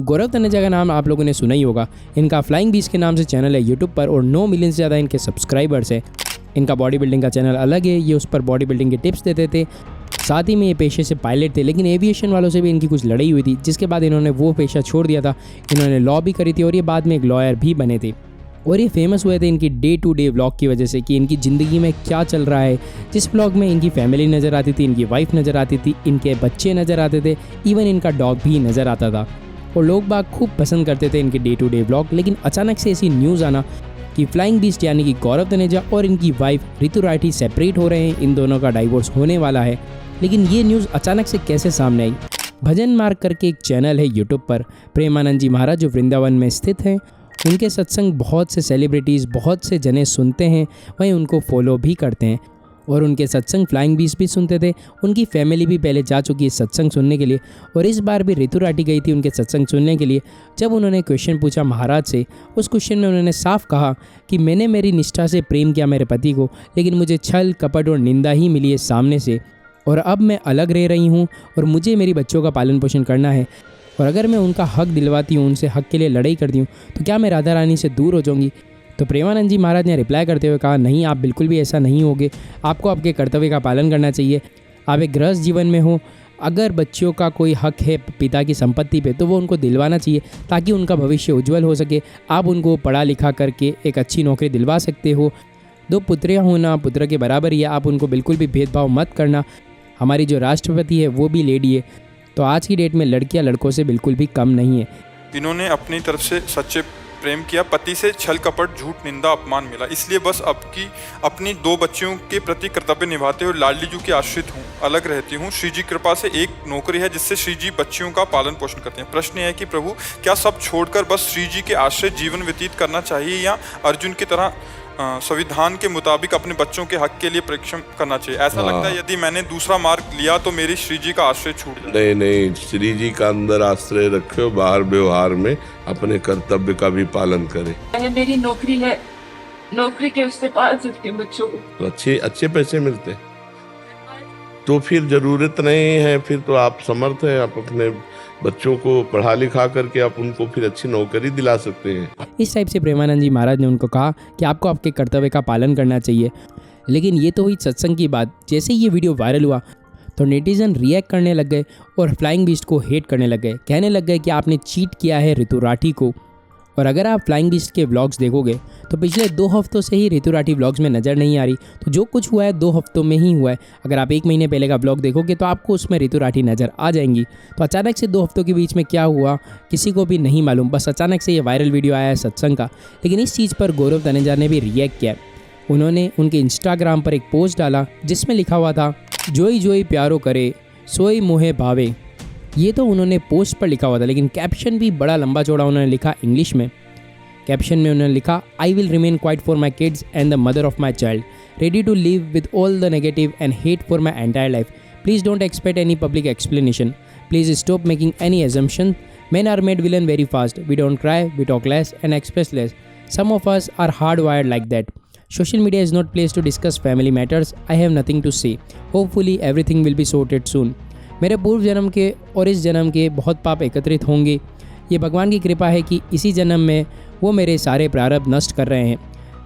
गौरव तनेजा का नाम आप लोगों ने सुना ही होगा। इनका फ्लाइंग बीस्ट के नाम से चैनल है यूट्यूब पर और 9 मिलियन से ज़्यादा इनके सब्सक्राइबर्स हैं। इनका बॉडी बिल्डिंग का चैनल अलग है, ये उस पर बॉडी बिल्डिंग के टिप्स देते थे। साथ ही में ये पेशे से पायलट थे, लेकिन एविएशन वालों से भी इनकी कुछ लड़ाई हुई थी, जिसके बाद इन्होंने वो पेशा छोड़ दिया था। इन्होंने लॉ भी करी थी और ये बाद में एक लॉयर भी बने थे। और ये फेमस हुए थे इनकी डे टू डे व्लॉग की वजह से कि इनकी ज़िंदगी में क्या चल रहा है। जिस व्लॉग में इनकी फैमिली नज़र आती थी, इनकी वाइफ नज़र आती थी, इनके बच्चे नज़र आते थे, इवन इनका डॉग भी नज़र आता था। और लोग बाग खूब पसंद करते थे इनके डे टू डे व्लॉग। लेकिन अचानक से ऐसी न्यूज़ आना कि फ्लाइंग बीस्ट यानी कि गौरव तनेजा और इनकी वाइफ रितु राठी सेपरेट हो रहे हैं, इन दोनों का डाइवोर्स होने वाला है। लेकिन ये न्यूज़ अचानक से कैसे सामने आई? भजन मार्ग करके एक चैनल है यूट्यूब पर, प्रेमानंद जी महाराज जो वृंदावन में स्थित हैं, उनके सत्संग बहुत से सेलिब्रिटीज़, बहुत से जने सुनते हैं, वहीं उनको फॉलो भी करते हैं। और उनके सत्संग फ्लाइंग बीस्ट भी सुनते थे। उनकी फैमिली भी पहले जा चुकी है सत्संग सुनने के लिए और इस बार भी रितु राठी गई थी उनके सत्संग सुनने के लिए। जब उन्होंने क्वेश्चन पूछा महाराज से, उस क्वेश्चन में उन्होंने साफ कहा कि मैंने मेरी निष्ठा से प्रेम किया मेरे पति को, लेकिन मुझे छल कपट और निंदा ही मिली है सामने से, और अब मैं अलग रह रही हूँ और मुझे मेरी बच्चों का पालन पोषण करना है। और अगर मैं उनका हक दिलवाती हूँ, उनसे हक के लिए लड़ाई करती हूँ, तो क्या मैं राधा रानी से दूर हो जाऊँगी? तो प्रेमानंद जी महाराज ने रिप्लाई करते हुए कहा, नहीं, आप बिल्कुल भी ऐसा नहीं होगे। आपको आपके कर्तव्य का पालन करना चाहिए। आप एक गृहस्थ जीवन में हो, अगर बच्चों का कोई हक है पिता की संपत्ति पे, तो वो उनको दिलवाना चाहिए ताकि उनका भविष्य उज्जवल हो सके। आप उनको पढ़ा लिखा करके एक अच्छी नौकरी दिलवा सकते हो। 2 पुत्रियाँ होना पुत्र के बराबर ही है, आप उनको बिल्कुल भी भेदभाव मत करना। हमारी जो राष्ट्रपति है वो भी लेडी है, तो आज की डेट में लड़कियां लड़कों से बिल्कुल भी कम नहीं है। इन्होंने अपनी तरफ से सच्चे प्रेम किया, पति से छल कपट झूठ निंदा अपमान मिला, इसलिए बस अपनी 2 बच्चियों के प्रति कर्तव्य निभाते हुए लाडली जी की आश्रित हूँ, अलग रहती हूँ। श्री जी कृपा से एक नौकरी है जिससे श्री जी बच्चियों का पालन पोषण करते हैं। प्रश्न यह है कि प्रभु, क्या सब छोड़कर बस श्री जी के आश्रित जीवन व्यतीत करना चाहिए या अर्जुन की तरह संविधान के मुताबिक अपने बच्चों के हक के लिए परिश्रम करना चाहिए? ऐसा लगता है यदि मैंने दूसरा मार्ग लिया तो मेरी श्री जी का आश्रय छूट जाए। नहीं, श्री जी का अंदर आश्रय रखो, बाहर व्यवहार में अपने कर्तव्य का भी पालन करें। मेरी नौकरी है, नौकरी के उससे पाल सकती हूँ बच्चों को, तो अच्छे पैसे मिलते हैं, तो फिर जरूरत नहीं है, फिर तो आप समर्थ हैं, आप अपने बच्चों को पढ़ा लिखा करके आप उनको फिर अच्छी नौकरी दिला सकते हैं। इस टाइप से प्रेमानंद जी महाराज ने उनको कहा कि आपको आपके कर्तव्य का पालन करना चाहिए। लेकिन ये तो हुई सत्संग की बात। जैसे ही ये वीडियो वायरल हुआ तो नेटिजन रिएक्ट करने लग गए और फ्लाइंग बीस्ट को हेट करने लग गए, कहने लग गए कि आपने चीट किया है रितु राठी को। और अगर आप फ्लाइंग बीस्ट के व्लॉग्स देखोगे तो पिछले 2 हफ्तों से ही रितु राठी व्लॉग्स में नज़र नहीं आ रही। तो जो कुछ हुआ है 2 हफ्तों में ही हुआ है। अगर आप 1 महीने पहले का व्लॉग देखोगे तो आपको उसमें रितु राठी नज़र आ जाएंगी। तो अचानक से 2 हफ्तों के बीच में क्या हुआ किसी को भी नहीं मालूम, बस अचानक से ये वायरल वीडियो आया है सत्संग का। लेकिन इस चीज़ पर गौरव तनेजा ने भी रिएक्ट किया। उन्होंने उनके इंस्टाग्राम पर एक पोस्ट डाला जिसमें लिखा हुआ था, जोई जोई प्यारो करे सोई मोहे भावे। ये तो उन्होंने पोस्ट पर लिखा हुआ था, लेकिन कैप्शन भी बड़ा लंबा चौड़ा उन्होंने लिखा इंग्लिश में। कैप्शन में उन्होंने लिखा, I will remain quiet for my kids and the mother of my child, ready to live with all the negative and hate for my entire life. Please don't expect any public explanation. Please stop making any assumption. Men are made villain very fast. We don't cry, we talk less and express less. Some of us are hardwired like that. Social media is not place to discuss family matters. I have nothing to say. Hopefully everything will be sorted soon. मेरे पूर्व जन्म के और इस जन्म के बहुत पाप एकत्रित होंगे। ये भगवान की कृपा है कि इसी जन्म में वो मेरे सारे प्रारब्ध नष्ट कर रहे हैं।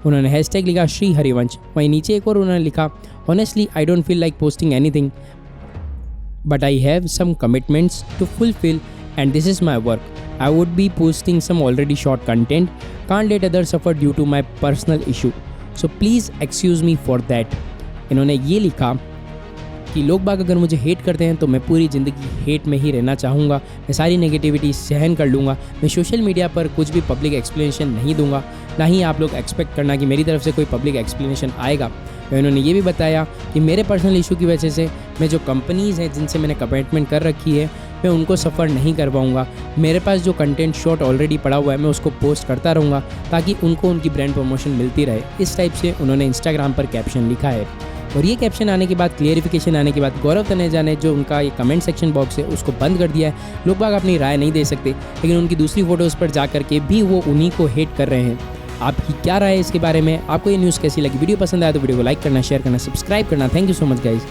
उन्होंने हैशटैग लिखा श्री हरिवंश। वहीं नीचे एक और उन्होंने लिखा, honestly I don't feel like posting anything but I have some commitments to fulfil and this is my work. I would be posting some already short content. Can't let others suffer due to my personal issue. So please excuse me for that. इन्होंने ये लिखा कि लोग बाग अगर मुझे hate करते हैं तो मैं पूरी ज़िंदगी हेट में ही रहना चाहूँगा। मैं सारी नेगेटिविटी सहन कर लूँगा। मैं सोशल मीडिया पर कुछ भी पब्लिक एक्सप्लेनेशन नहीं दूंगा, ना ही आप लोग एक्सपेक्ट करना कि मेरी तरफ से कोई पब्लिक एक्सप्लेनेशन आएगा। इन्होंने ये भी बताया कि मेरे पर्सनल इशू की वजह से मैं जो कंपनीज़ हैं जिनसे मैंने कमिटमेंट कर रखी है मैं उनको सफ़र नहीं कर पाऊँगा। मेरे पास जो कंटेंट शॉर्ट ऑलरेडी पड़ा हुआ है मैं उसको पोस्ट करता रहूँगा ताकि उनको उनकी ब्रांड प्रमोशन मिलती रहे। इस टाइप से उन्होंने इंस्टाग्राम पर कैप्शन लिखा है। और ये कैप्शन आने के बाद, क्लियरिफिकेशन आने के बाद, गौरव तनेजा ने जो उनका ये कमेंट सेक्शन बॉक्स है उसको बंद कर दिया है। लोग बाग अपनी राय नहीं दे सकते, लेकिन उनकी दूसरी फोटोज़ पर जा करके भी वो उन्हीं को हेट कर रहे हैं। आपकी क्या राय है इसके बारे में? आपको ये न्यूज़ कैसी लगी? वीडियो पसंद आया तो वीडियो को लाइक करना, शेयर करना, सब्सक्राइब करना। Thank you so much guys.